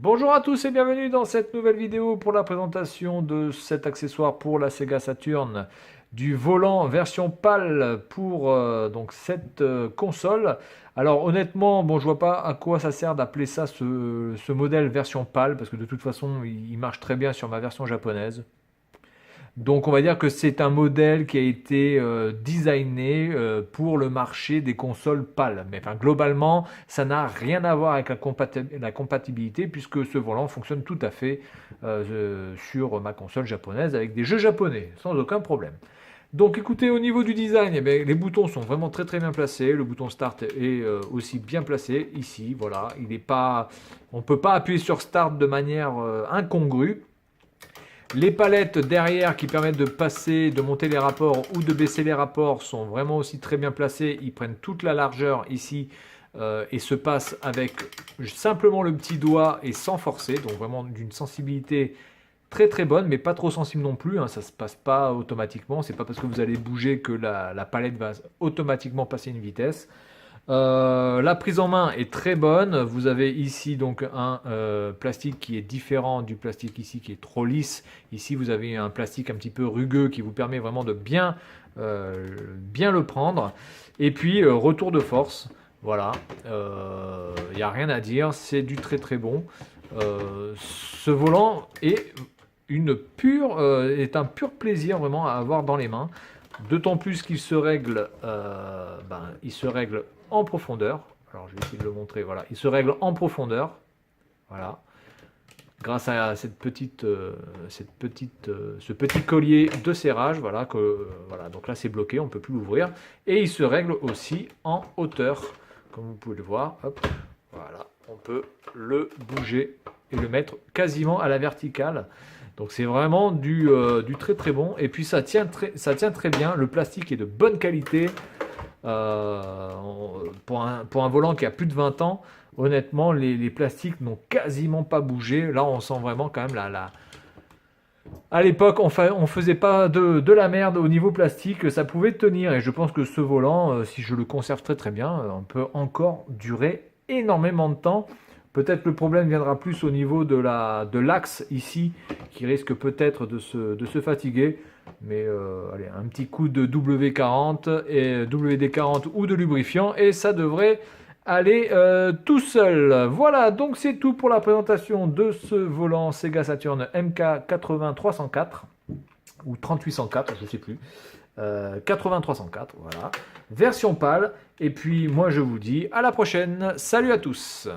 Bonjour à tous et bienvenue dans cette nouvelle vidéo pour la présentation de cet accessoire pour la Sega Saturn, du volant version PAL pour donc cette console. Alors honnêtement, bon, je vois pas à quoi ça sert d'appeler ça ce modèle version PAL parce que de toute façon il marche très bien sur ma version japonaise. Donc on va dire que c'est un modèle qui a été designé pour le marché des consoles PAL. Mais enfin, globalement, ça n'a rien à voir avec la compatibilité puisque ce volant fonctionne tout à fait sur ma console japonaise avec des jeux japonais sans aucun problème. Donc écoutez, au niveau du design, eh bien, les boutons sont vraiment très très bien placés. Le bouton Start est aussi bien placé ici. Voilà, il est pas, on ne peut pas appuyer sur Start de manière incongrue. Les palettes derrière qui permettent de passer, de monter les rapports ou de baisser les rapports sont vraiment aussi très bien placés. Ils prennent toute la largeur ici et se passent avec simplement le petit doigt et sans forcer. Donc vraiment d'une sensibilité très très bonne, mais pas trop sensible non plus. Hein, ça ne se passe pas automatiquement. C'est pas parce que vous allez bouger que la palette va automatiquement passer une vitesse. La prise en main est très bonne. Vous avez ici donc un plastique qui est différent du plastique ici qui est trop lisse. Ici vous avez un plastique un petit peu rugueux qui vous permet vraiment de bien le prendre. Et puis retour de force. Voilà, il n'y a rien à dire, c'est du très très bon. Ce volant est un pur plaisir vraiment à avoir dans les mains. D'autant plus qu'il se règle, il se règle en profondeur. Alors je vais essayer de le montrer. Voilà, il se règle en profondeur. Voilà, grâce à ce petit collier de serrage. Voilà voilà. Donc là c'est bloqué, on ne peut plus l'ouvrir. Et il se règle aussi en hauteur, comme vous pouvez le voir. Hop, voilà, on peut le bouger et le mettre quasiment à la verticale. Donc c'est vraiment du très très bon. Et puis ça tient très bien. Le plastique est de bonne qualité. Pour un volant qui a plus de 20 ans, honnêtement, les plastiques n'ont quasiment pas bougé. Là, on sent vraiment quand même À l'époque, on faisait pas de la merde au niveau plastique. Ça pouvait tenir. Et je pense que ce volant, si je le conserve très très bien, on peut encore durer énormément de temps. Peut-être le problème viendra plus au niveau de l'axe ici, qui risque peut-être de se fatiguer. Mais allez, un petit coup de W40 et WD-40 ou de lubrifiant et ça devrait aller tout seul. Voilà, donc c'est tout pour la présentation de ce volant Sega Saturn MK80304 ou 3804, je ne sais plus. 80304, voilà. Version PAL. Et puis moi je vous dis à la prochaine. Salut à tous.